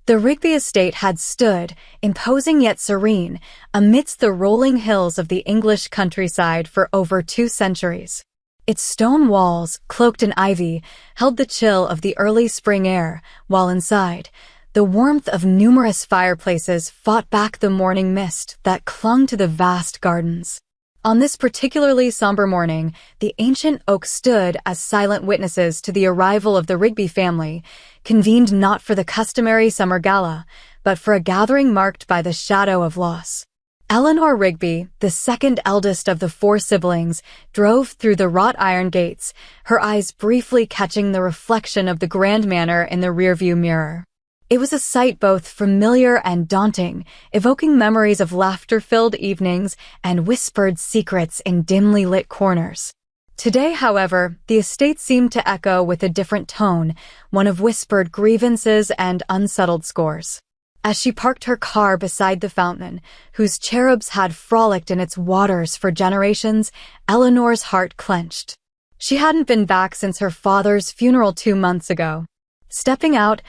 The Rigby estate had stood, imposing yet serene, amidst the rolling hills of the English countryside for over 2 centuries. Its stone walls, cloaked in ivy, held the chill of the early spring air, while inside, the warmth of numerous fireplaces fought back the morning mist that clung to the vast gardens. On this particularly somber morning, the ancient oaks stood as silent witnesses to the arrival of the Rigby family, convened not for the customary summer gala, but for a gathering marked by the shadow of loss. Eleanor Rigby, the second eldest of the 4 siblings, drove through the wrought iron gates, her eyes briefly catching the reflection of the grand manor in the rearview mirror. It was a sight both familiar and daunting, evoking memories of laughter-filled evenings and whispered secrets in dimly lit corners. Today, however, the estate seemed to echo with a different tone, one of whispered grievances and unsettled scores. As she parked her car beside the fountain, whose cherubs had frolicked in its waters for generations, Eleanor's heart clenched. She hadn't been back since her father's funeral 2 months ago. Stepping out,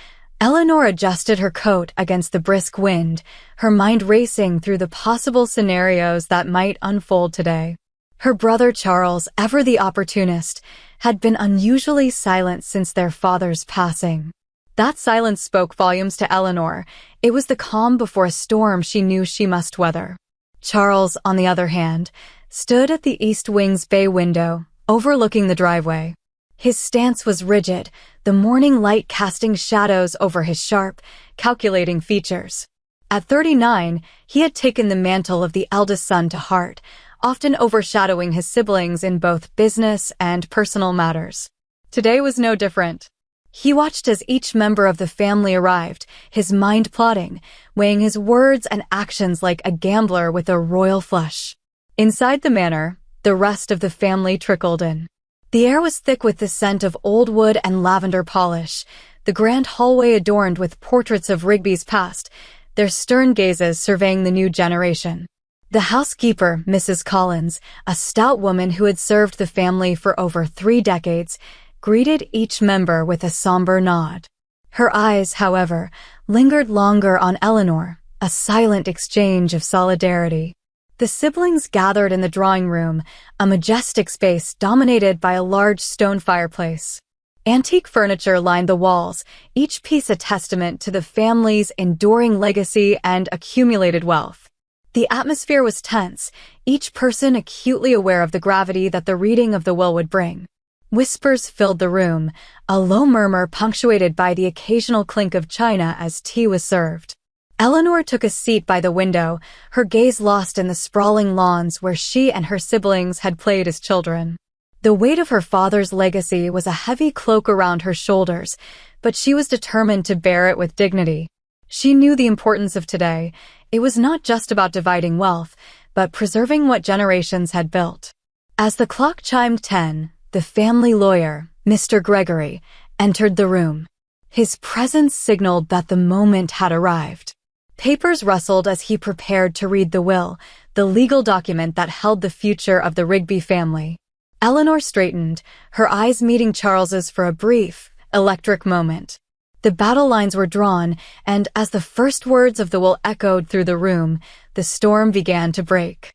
Eleanor adjusted her coat against the brisk wind, her mind racing through the possible scenarios that might unfold today. Her brother Charles, ever the opportunist, had been unusually silent since their father's passing. That silence spoke volumes to Eleanor. It was the calm before a storm she knew she must weather. Charles, on the other hand, stood at the east wing's bay window, overlooking the driveway. His stance was rigid, the morning light casting shadows over his sharp, calculating features. At 39, he had taken the mantle of the eldest son to heart, often overshadowing his siblings in both business and personal matters. Today was no different. He watched as each member of the family arrived, his mind plotting, weighing his words and actions like a gambler with a royal flush. Inside the manor, the rest of the family trickled in. The air was thick with the scent of old wood and lavender polish, the grand hallway adorned with portraits of Rigby's past, their stern gazes surveying the new generation. The housekeeper, Mrs. Collins, a stout woman who had served the family for over 3 decades, greeted each member with a somber nod. Her eyes, however, lingered longer on Eleanor, a silent exchange of solidarity. The siblings gathered in the drawing room, a majestic space dominated by a large stone fireplace. Antique furniture lined the walls, each piece a testament to the family's enduring legacy and accumulated wealth. The atmosphere was tense, each person acutely aware of the gravity that the reading of the will would bring. Whispers filled the room, a low murmur punctuated by the occasional clink of china as tea was served. Eleanor took a seat by the window, her gaze lost in the sprawling lawns where she and her siblings had played as children. The weight of her father's legacy was a heavy cloak around her shoulders, but she was determined to bear it with dignity. She knew the importance of today. It was not just about dividing wealth, but preserving what generations had built. As the clock chimed 10, the family lawyer, Mr. Gregory, entered the room. His presence signaled that the moment had arrived. Papers rustled as he prepared to read the will, the legal document that held the future of the Rigby family. Eleanor straightened, her eyes meeting Charles's for a brief, electric moment. The battle lines were drawn, and as the first words of the will echoed through the room, the storm began to break.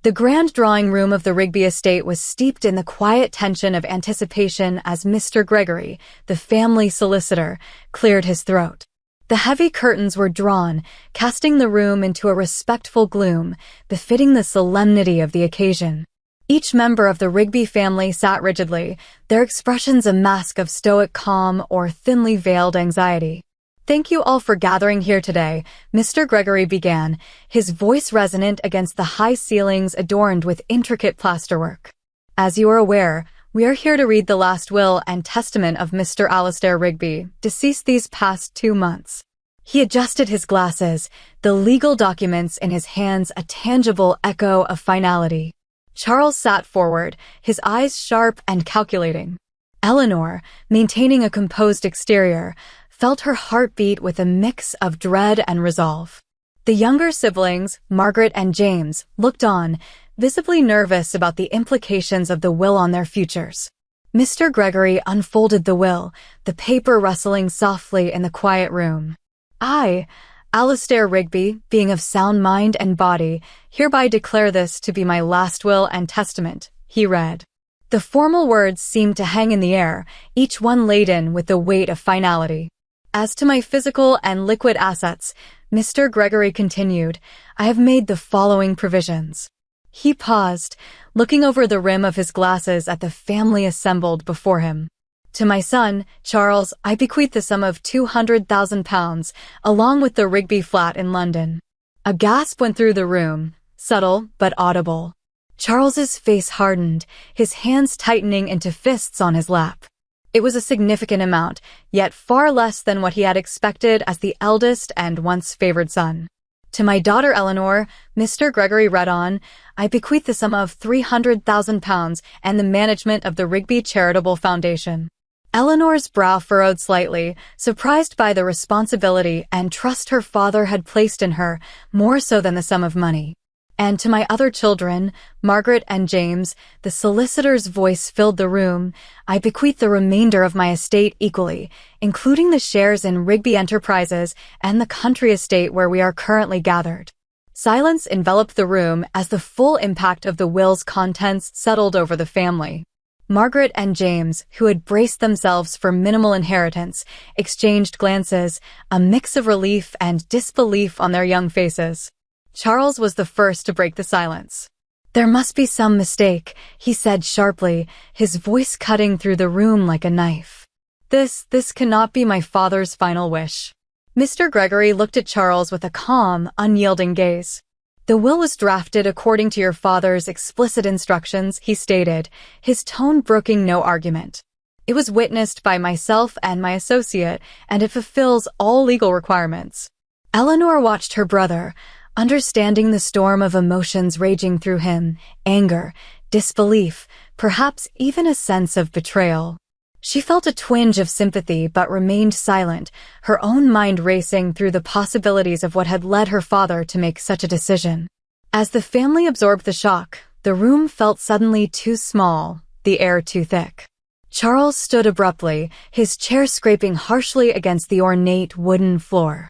The grand drawing room of the Rigby estate was steeped in the quiet tension of anticipation as Mr. Gregory, the family solicitor, cleared his throat. The heavy curtains were drawn, casting the room into a respectful gloom, befitting the solemnity of the occasion. Each member of the Rigby family sat rigidly, their expressions a mask of stoic calm or thinly veiled anxiety. "Thank you all for gathering here today," Mr. Gregory began, his voice resonant against the high ceilings adorned with intricate plasterwork. "As you are aware, we are here to read the last will and testament of Mr. Alastair Rigby, deceased these past 2 months. He adjusted his glasses, the legal documents in his hands a tangible echo of finality. Charles sat forward, his eyes sharp and calculating. Eleanor, maintaining a composed exterior, felt her heart beat with a mix of dread and resolve. The younger siblings, Margaret and James, looked on, visibly nervous about the implications of the will on their futures. Mr. Gregory unfolded the will, the paper rustling softly in the quiet room. I, Alastair Rigby, being of sound mind and body, hereby declare this to be my last will and testament, he read. The formal words seemed to hang in the air, each one laden with the weight of finality. As to my physical and liquid assets, Mr. Gregory continued, I have made the following provisions. He paused, looking over the rim of his glasses at the family assembled before him. To my son, Charles, I bequeath the sum of £200,000, along with the Rigby flat in London. A gasp went through the room, subtle but audible. Charles's face hardened, his hands tightening into fists on his lap. It was a significant amount, yet far less than what he had expected as the eldest and once favored son. To my daughter Eleanor, Mr. Gregory read on, I bequeath the sum of £300,000 and the management of the Rigby Charitable Foundation. Eleanor's brow furrowed slightly, surprised by the responsibility and trust her father had placed in her, more so than the sum of money. And to my other children, Margaret and James, the solicitor's voice filled the room, I bequeath the remainder of my estate equally, including the shares in Rigby Enterprises and the country estate where we are currently gathered. Silence enveloped the room as the full impact of the will's contents settled over the family. Margaret and James, who had braced themselves for minimal inheritance, exchanged glances, a mix of relief and disbelief on their young faces. Charles was the first to break the silence. There must be some mistake, he said sharply, his voice cutting through the room like a knife. This cannot be my father's final wish. Mr. Gregory looked at Charles with a calm, unyielding gaze. The will was drafted according to your father's explicit instructions, he stated, his tone brooking no argument. It was witnessed by myself and my associate, and it fulfills all legal requirements. Eleanor watched her brother, understanding the storm of emotions raging through him, anger, disbelief, perhaps even a sense of betrayal. She felt a twinge of sympathy but remained silent, her own mind racing through the possibilities of what had led her father to make such a decision. As the family absorbed the shock, the room felt suddenly too small, the air too thick. Charles stood abruptly, his chair scraping harshly against the ornate wooden floor.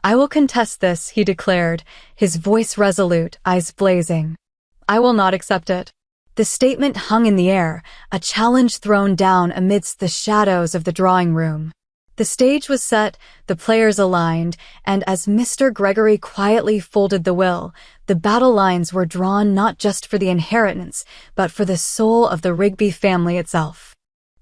I will contest this, he declared, his voice resolute, eyes blazing. I will not accept it. The statement hung in the air, a challenge thrown down amidst the shadows of the drawing room. The stage was set, the players aligned, and as Mr. Gregory quietly folded the will, the battle lines were drawn not just for the inheritance, but for the soul of the Rigby family itself.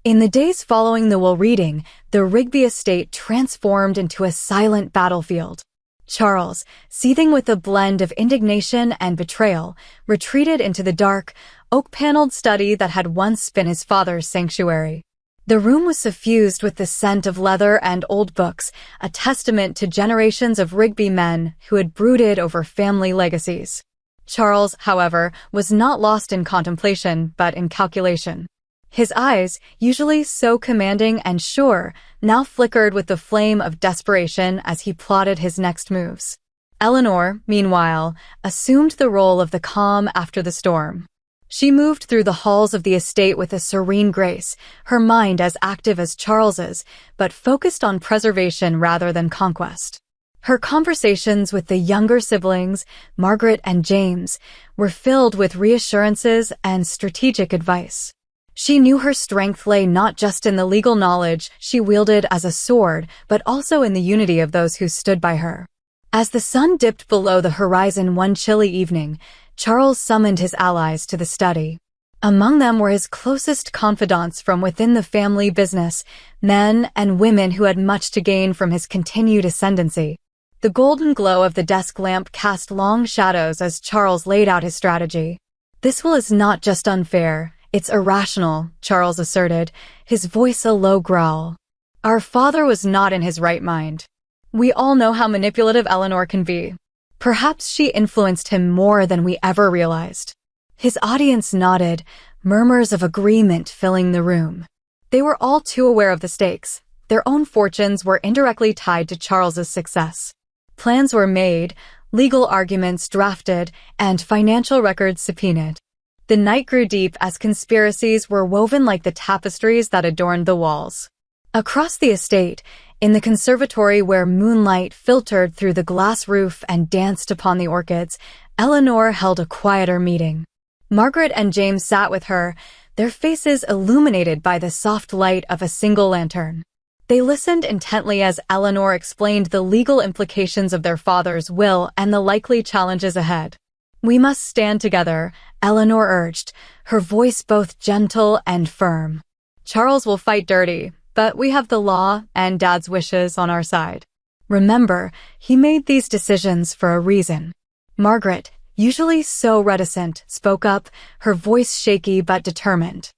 In the days following the will reading, the Rigby estate transformed into a silent battlefield. Charles, seething with a blend of indignation and betrayal, retreated into the dark, oak-paneled study that had once been his father's sanctuary. The room was suffused with the scent of leather and old books, a testament to generations of Rigby men who had brooded over family legacies. Charles, however, was not lost in contemplation, but in calculation. His eyes, usually so commanding and sure, now flickered with the flame of desperation as he plotted his next moves. Eleanor, meanwhile, assumed the role of the calm after the storm. She moved through the halls of the estate with a serene grace, her mind as active as Charles's, but focused on preservation rather than conquest. Her conversations with the younger siblings, Margaret and James, were filled with reassurances and strategic advice. She knew her strength lay not just in the legal knowledge she wielded as a sword, but also in the unity of those who stood by her. As the sun dipped below the horizon one chilly evening, Charles summoned his allies to the study. Among them were his closest confidants from within the family business, men and women who had much to gain from his continued ascendancy. The golden glow of the desk lamp cast long shadows as Charles laid out his strategy. This will is not just unfair. It's irrational, Charles asserted, his voice a low growl. Our father was not in his right mind. We all know how manipulative Eleanor can be. Perhaps she influenced him more than we ever realized. His audience nodded, murmurs of agreement filling the room. They were all too aware of the stakes. Their own fortunes were indirectly tied to Charles's success. Plans were made, legal arguments drafted, and financial records subpoenaed. The night grew deep as conspiracies were woven like the tapestries that adorned the walls. Across the estate, In the conservatory where moonlight filtered through the glass roof and danced upon the orchids, Eleanor held a quieter meeting. Margaret and James sat with her, their faces illuminated by the soft light of a single lantern. They listened intently as Eleanor explained the legal implications of their father's will and the likely challenges ahead. "We must stand together," Eleanor urged, her voice both gentle and firm. "Charles will fight dirty, but we have the law and Dad's wishes on our side. Remember, he made these decisions for a reason." Margaret, usually so reticent, spoke up, her voice shaky but determined.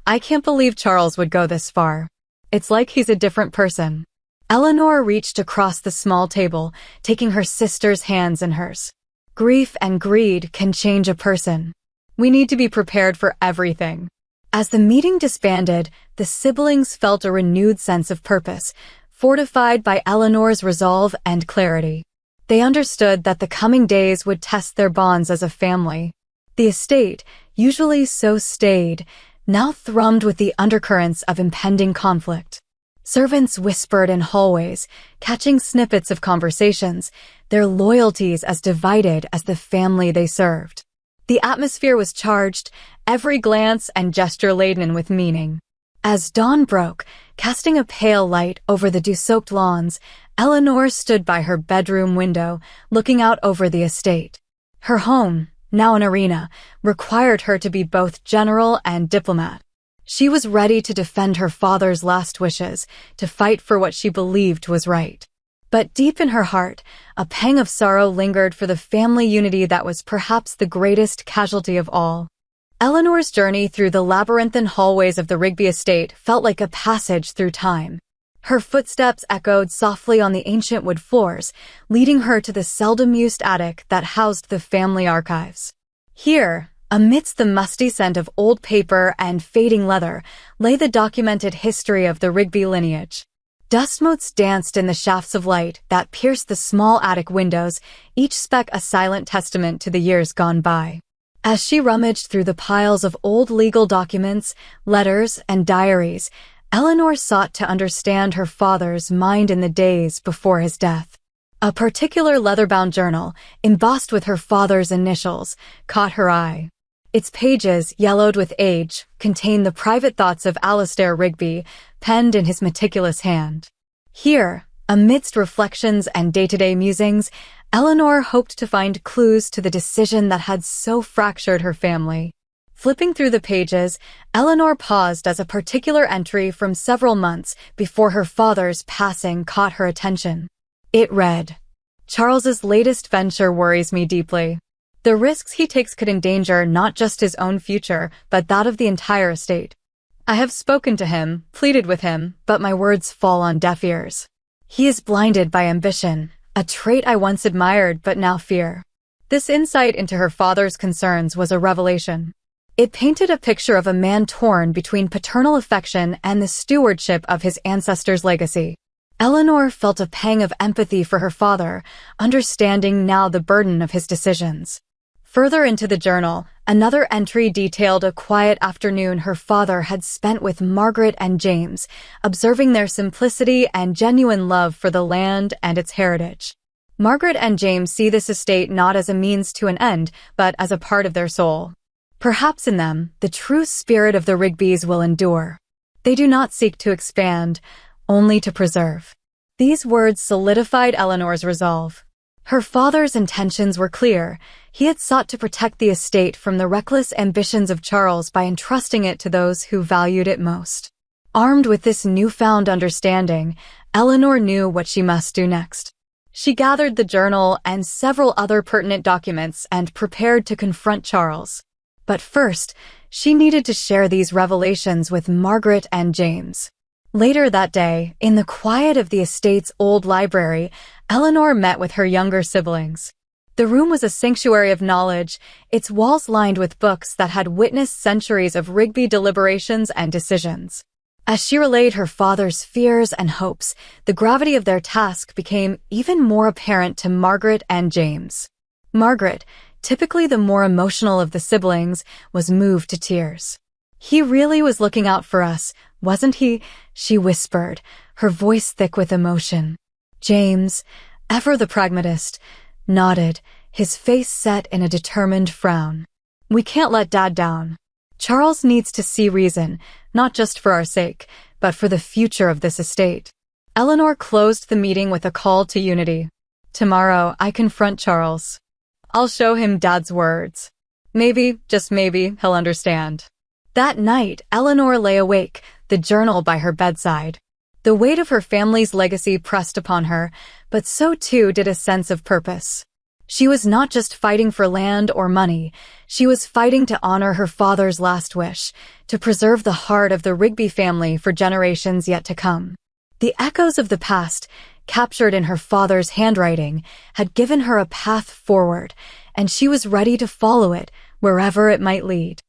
"I can't believe Charles would go this far. It's like he's a different person." Eleanor reached across the small table, taking her sister's hands in hers. "Grief and greed can change a person. We need to be prepared for everything." As the meeting disbanded, the siblings felt a renewed sense of purpose, fortified by Eleanor's resolve and clarity. They understood that the coming days would test their bonds as a family. The estate, usually so staid, now thrummed with the undercurrents of impending conflict. Servants whispered in hallways, catching snippets of conversations, their loyalties as divided as the family they served. The atmosphere was charged, every glance and gesture laden with meaning. As dawn broke, casting a pale light over the dew-soaked lawns, Eleanor stood by her bedroom window, looking out over the estate. Her home, now an arena, required her to be both general and diplomat. She was ready to defend her father's last wishes, to fight for what she believed was right. But deep in her heart, a pang of sorrow lingered for the family unity that was perhaps the greatest casualty of all. Eleanor's journey through the labyrinthine hallways of the Rigby estate felt like a passage through time. Her footsteps echoed softly on the ancient wood floors, leading her to the seldom-used attic that housed the family archives. Here, amidst the musty scent of old paper and fading leather, lay the documented history of the Rigby lineage. Dust motes danced in the shafts of light that pierced the small attic windows, each speck a silent testament to the years gone by. As she rummaged through the piles of old legal documents, letters, and diaries, Eleanor sought to understand her father's mind in the days before his death. A particular leather-bound journal, embossed with her father's initials, caught her eye. Its pages, yellowed with age, contained the private thoughts of Alastair Rigby, penned in his meticulous hand. Here, amidst reflections and day-to-day musings, Eleanor hoped to find clues to the decision that had so fractured her family. Flipping through the pages, Eleanor paused as a particular entry from several months before her father's passing caught her attention. It read, "Charles's latest venture worries me deeply. The risks he takes could endanger not just his own future, but that of the entire estate. I have spoken to him, pleaded with him, but my words fall on deaf ears. He is blinded by ambition, a trait I once admired but now fear." This insight into her father's concerns was a revelation. It painted a picture of a man torn between paternal affection and the stewardship of his ancestors' legacy. Eleanor felt a pang of empathy for her father, understanding now the burden of his decisions. Further into the journal, another entry detailed a quiet afternoon her father had spent with Margaret and James, observing their simplicity and genuine love for the land and its heritage. Margaret and James see this estate not as a means to an end, but as a part of their soul. Perhaps in them, the true spirit of the Rigbys will endure. They do not seek to expand, only to preserve. These words solidified Eleanor's resolve. Her father's intentions were clear. He had sought to protect the estate from the reckless ambitions of Charles by entrusting it to those who valued it most. Armed with this newfound understanding, Eleanor knew what she must do next. She gathered the journal and several other pertinent documents and prepared to confront Charles. But first, she needed to share these revelations with Margaret and James. Later that day, in the quiet of the estate's old library, Eleanor met with her younger siblings. The room was a sanctuary of knowledge, its walls lined with books that had witnessed centuries of Rigby deliberations and decisions. As she relayed her father's fears and hopes, the gravity of their task became even more apparent to Margaret and James. Margaret, typically the more emotional of the siblings, was moved to tears. "He really was looking out for us, wasn't he?" she whispered, her voice thick with emotion. James, ever the pragmatist, nodded, his face set in a determined frown. We can't let Dad down. Charles needs to see reason, not just for our sake, but for the future of this estate. Eleanor closed the meeting with a call to unity. Tomorrow, I confront Charles. I'll show him Dad's words. Maybe, just maybe, he'll understand. That night, Eleanor lay awake, the journal by her bedside. The weight of her family's legacy pressed upon her, but so too did a sense of purpose. She was not just fighting for land or money, she was fighting to honor her father's last wish, to preserve the heart of the Rigby family for generations yet to come. The echoes of the past, captured in her father's handwriting, had given her a path forward, and she was ready to follow it, wherever it might lead.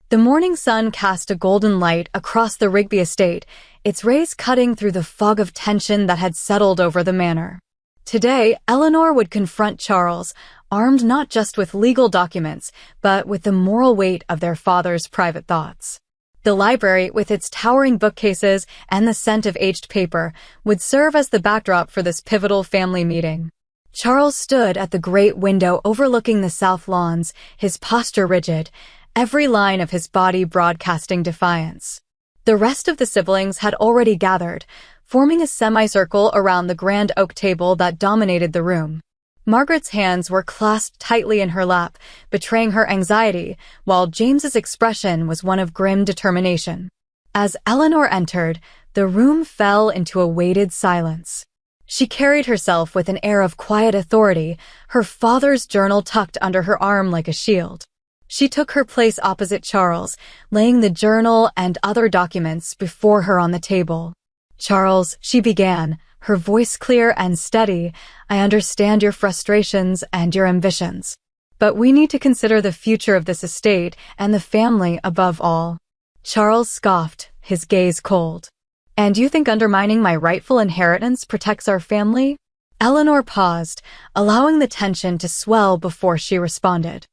The morning sun cast a golden light across the Rigby estate, its rays cutting through the fog of tension that had settled over the manor. Today, Eleanor would confront Charles, armed not just with legal documents, but with the moral weight of their father's private thoughts. The library, with its towering bookcases and the scent of aged paper, would serve as the backdrop for this pivotal family meeting. Charles stood at the great window overlooking the south lawns, his posture rigid, every line of his body broadcasting defiance. The rest of the siblings had already gathered, forming a semicircle around the grand oak table that dominated the room. Margaret's hands were clasped tightly in her lap, betraying her anxiety, while James's expression was one of grim determination. As Eleanor entered, the room fell into a weighted silence. She carried herself with an air of quiet authority, her father's journal tucked under her arm like a shield. She took her place opposite Charles, laying the journal and other documents before her on the table. "Charles," she began, her voice clear and steady, "I understand your frustrations and your ambitions. But we need to consider the future of this estate and the family above all." Charles scoffed, his gaze cold. "And you think undermining my rightful inheritance protects our family?" Eleanor paused, allowing the tension to swell before she responded.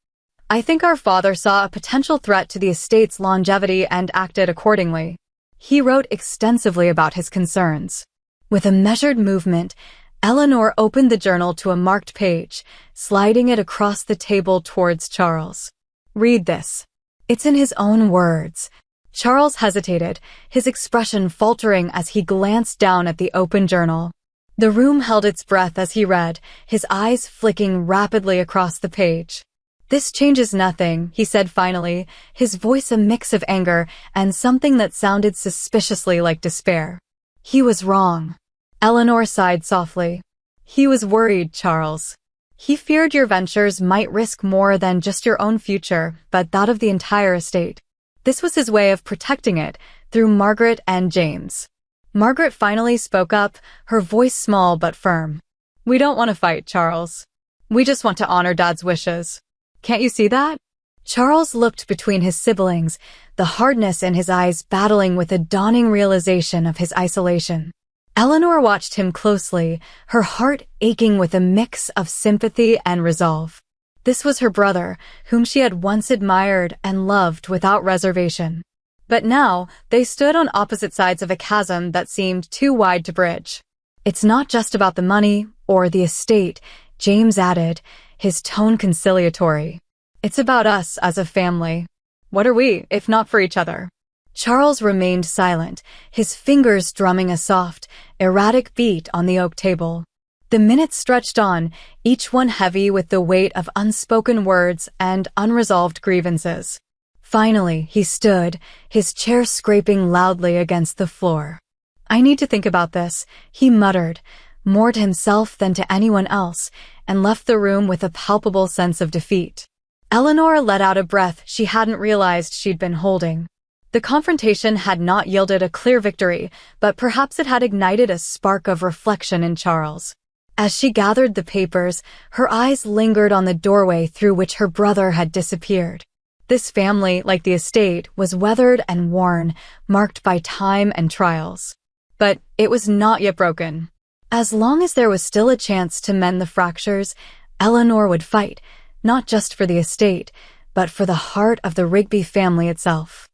"I think our father saw a potential threat to the estate's longevity and acted accordingly. He wrote extensively about his concerns." With a measured movement, Eleanor opened the journal to a marked page, sliding it across the table towards Charles. "Read this." "It's in his own words." Charles hesitated, his expression faltering as he glanced down at the open journal. The room held its breath as he read, his eyes flicking rapidly across the page. "This changes nothing," he said finally, his voice a mix of anger and something that sounded suspiciously like despair. "He was wrong." Eleanor sighed softly. "He was worried, Charles. He feared your ventures might risk more than just your own future, but that of the entire estate. This was his way of protecting it, through Margaret and James." Margaret finally spoke up, her voice small but firm. "We don't want to fight, Charles. We just want to honor Dad's wishes. Can't you see that?" Charles looked between his siblings, the hardness in his eyes battling with a dawning realization of his isolation. Eleanor watched him closely, her heart aching with a mix of sympathy and resolve. This was her brother, whom she had once admired and loved without reservation. But now, they stood on opposite sides of a chasm that seemed too wide to bridge. "It's not just about the money or the estate," James added, his tone conciliatory. "It's about us as a family. What are we, if not for each other?" Charles remained silent, his fingers drumming a soft, erratic beat on the oak table. The minutes stretched on, each one heavy with the weight of unspoken words and unresolved grievances. Finally, he stood, his chair scraping loudly against the floor. "I need to think about this," he muttered, more to himself than to anyone else, and left the room with a palpable sense of defeat. Eleanor let out a breath she hadn't realized she'd been holding. The confrontation had not yielded a clear victory, but perhaps it had ignited a spark of reflection in Charles. As she gathered the papers, her eyes lingered on the doorway through which her brother had disappeared. This family, like the estate, was weathered and worn, marked by time and trials. But it was not yet broken. As long as there was still a chance to mend the fractures, Eleanor would fight, not just for the estate, but for the heart of the Rigby family itself.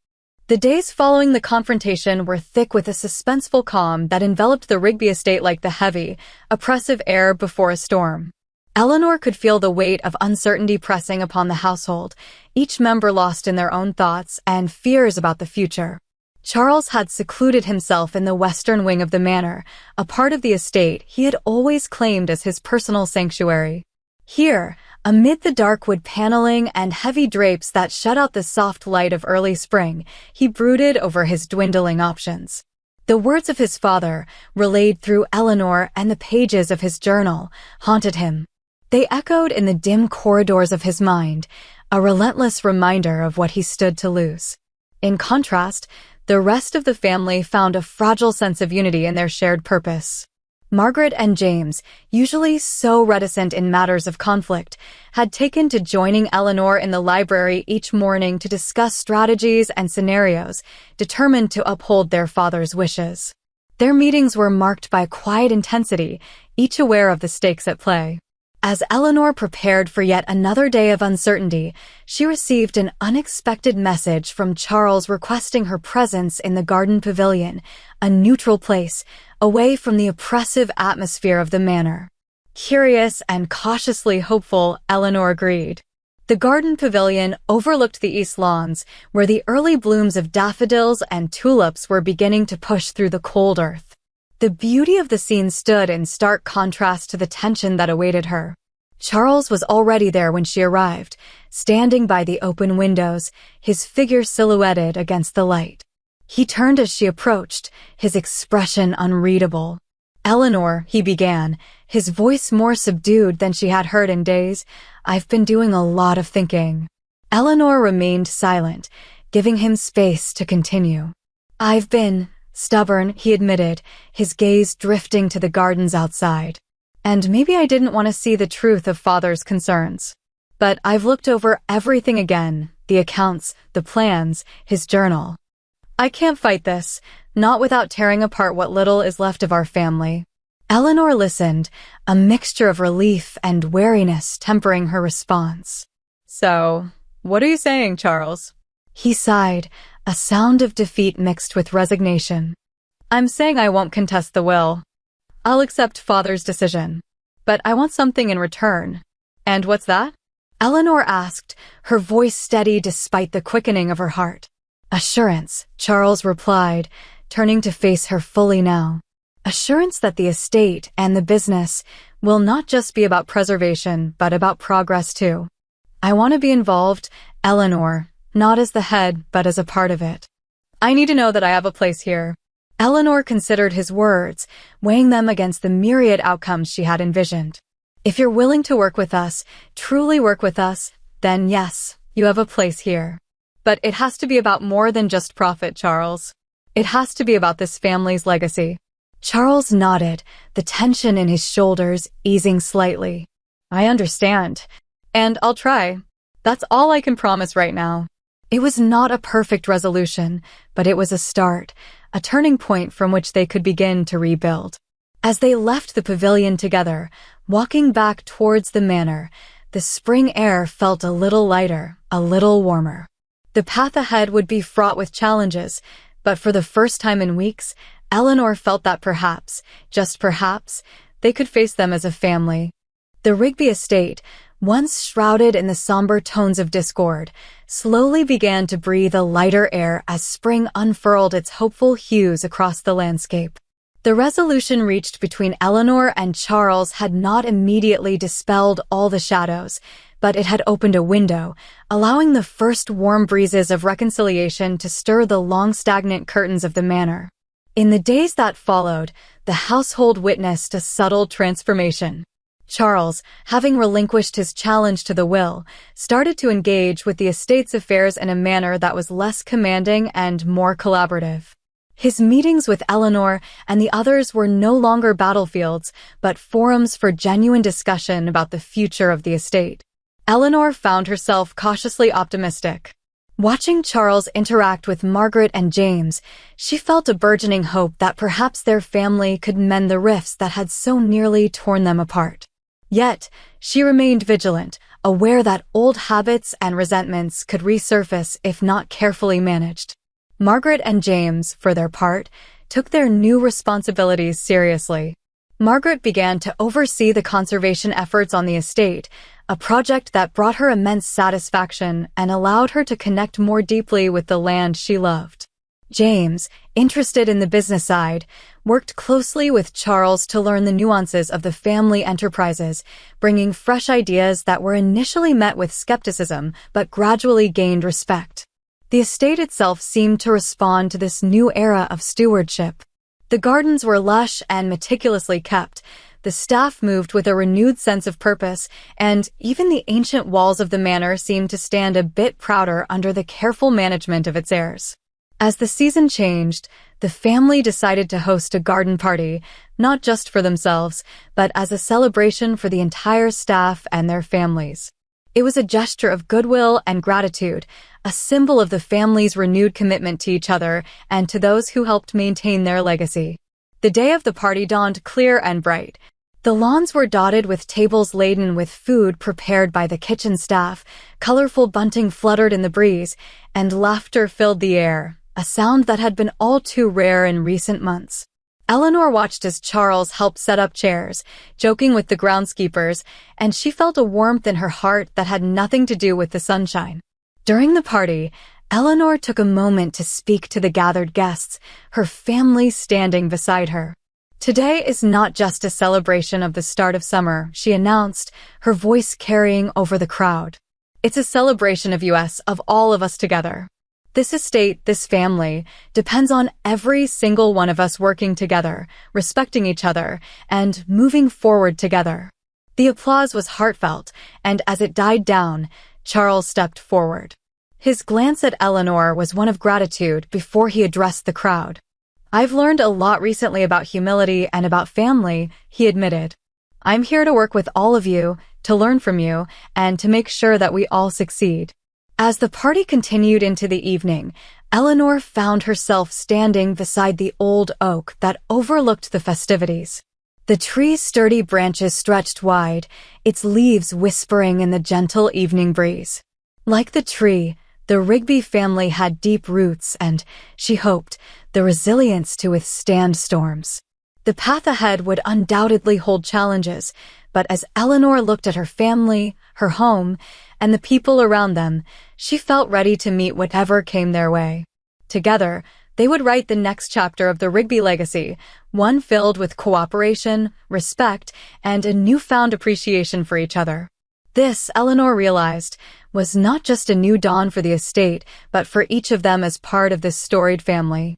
The days following the confrontation were thick with a suspenseful calm that enveloped the Rigby estate like the heavy, oppressive air before a storm. Eleanor could feel the weight of uncertainty pressing upon the household, each member lost in their own thoughts and fears about the future. Charles had secluded himself in the western wing of the manor, a part of the estate he had always claimed as his personal sanctuary. Here, amid the dark wood paneling and heavy drapes that shut out the soft light of early spring, he brooded over his dwindling options. The words of his father, relayed through Eleanor and the pages of his journal, haunted him. They echoed in the dim corridors of his mind, a relentless reminder of what he stood to lose. In contrast, the rest of the family found a fragile sense of unity in their shared purpose. Margaret and James, usually so reticent in matters of conflict, had taken to joining Eleanor in the library each morning to discuss strategies and scenarios, determined to uphold their father's wishes. Their meetings were marked by quiet intensity, each aware of the stakes at play. As Eleanor prepared for yet another day of uncertainty, she received an unexpected message from Charles requesting her presence in the garden pavilion, a neutral place, away from the oppressive atmosphere of the manor. Curious and cautiously hopeful, Eleanor agreed. The garden pavilion overlooked the east lawns, where the early blooms of daffodils and tulips were beginning to push through the cold earth. The beauty of the scene stood in stark contrast to the tension that awaited her. Charles was already there when she arrived, standing by the open windows, his figure silhouetted against the light. He turned as she approached, his expression unreadable. "Eleanor," he began, his voice more subdued than she had heard in days, "I've been doing a lot of thinking." Eleanor remained silent, giving him space to continue. "I've been stubborn," he admitted, his gaze drifting to the gardens outside. "And maybe I didn't want to see the truth of Father's concerns. But I've looked over everything again, the accounts, the plans, his journal. I can't fight this, not without tearing apart what little is left of our family." Eleanor listened, a mixture of relief and wariness tempering her response. "So, what are you saying, Charles?" He sighed, a sound of defeat mixed with resignation. "I'm saying I won't contest the will. I'll accept Father's decision. But I want something in return." "And what's that?" Eleanor asked, her voice steady despite the quickening of her heart. "Assurance," Charles replied, turning to face her fully now. "Assurance that the estate and the business will not just be about preservation, but about progress too. I want to be involved, Eleanor, not as the head, but as a part of it. I need to know that I have a place here." Eleanor considered his words, weighing them against the myriad outcomes she had envisioned. "If you're willing to work with us, truly work with us, then yes, you have a place here. But it has to be about more than just profit, Charles. It has to be about this family's legacy." Charles nodded, the tension in his shoulders easing slightly. "I understand. And I'll try. That's all I can promise right now." It was not a perfect resolution, but it was a start, a turning point from which they could begin to rebuild. As they left the pavilion together, walking back towards the manor, the spring air felt a little lighter, a little warmer. The path ahead would be fraught with challenges, but for the first time in weeks, Eleanor felt that perhaps, just perhaps, they could face them as a family. The Rigby estate, once shrouded in the somber tones of discord, slowly began to breathe a lighter air as spring unfurled its hopeful hues across the landscape. The resolution reached between Eleanor and Charles had not immediately dispelled all the shadows, but it had opened a window, allowing the first warm breezes of reconciliation to stir the long stagnant curtains of the manor. In the days that followed, the household witnessed a subtle transformation. Charles, having relinquished his challenge to the will, started to engage with the estate's affairs in a manner that was less commanding and more collaborative. His meetings with Eleanor and the others were no longer battlefields, but forums for genuine discussion about the future of the estate. Eleanor found herself cautiously optimistic. Watching Charles interact with Margaret and James, she felt a burgeoning hope that perhaps their family could mend the rifts that had so nearly torn them apart. Yet, she remained vigilant, aware that old habits and resentments could resurface if not carefully managed. Margaret and James, for their part, took their new responsibilities seriously. Margaret began to oversee the conservation efforts on the estate, a project that brought her immense satisfaction and allowed her to connect more deeply with the land she loved. James, interested in the business side, worked closely with Charles to learn the nuances of the family enterprises, bringing fresh ideas that were initially met with skepticism but gradually gained respect. The estate itself seemed to respond to this new era of stewardship. The gardens were lush and meticulously kept, the staff moved with a renewed sense of purpose, and even the ancient walls of the manor seemed to stand a bit prouder under the careful management of its heirs. As the season changed, the family decided to host a garden party, not just for themselves, but as a celebration for the entire staff and their families. It was a gesture of goodwill and gratitude, a symbol of the family's renewed commitment to each other and to those who helped maintain their legacy. The day of the party dawned clear and bright. The lawns were dotted with tables laden with food prepared by the kitchen staff, colorful bunting fluttered in the breeze, and laughter filled the air, a sound that had been all too rare in recent months. Eleanor watched as Charles helped set up chairs, joking with the groundskeepers, and she felt a warmth in her heart that had nothing to do with the sunshine. During the party, Eleanor took a moment to speak to the gathered guests, her family standing beside her. "Today is not just a celebration of the start of summer," she announced, her voice carrying over the crowd. "It's a celebration of all of us together. This estate, this family, depends on every single one of us working together, respecting each other, and moving forward together." The applause was heartfelt, and as it died down, Charles stepped forward. His glance at Eleanor was one of gratitude before he addressed the crowd. "I've learned a lot recently about humility and about family," he admitted. "I'm here to work with all of you, to learn from you, and to make sure that we all succeed." As the party continued into the evening, Eleanor found herself standing beside the old oak that overlooked the festivities. The tree's sturdy branches stretched wide, its leaves whispering in the gentle evening breeze. Like the tree, the Rigby family had deep roots and, she hoped, the resilience to withstand storms. The path ahead would undoubtedly hold challenges, but as Eleanor looked at her family, her home, and the people around them, she felt ready to meet whatever came their way. Together, they would write the next chapter of the Rigby legacy, one filled with cooperation, respect, and a newfound appreciation for each other. This, Eleanor realized, was not just a new dawn for the estate, but for each of them as part of this storied family.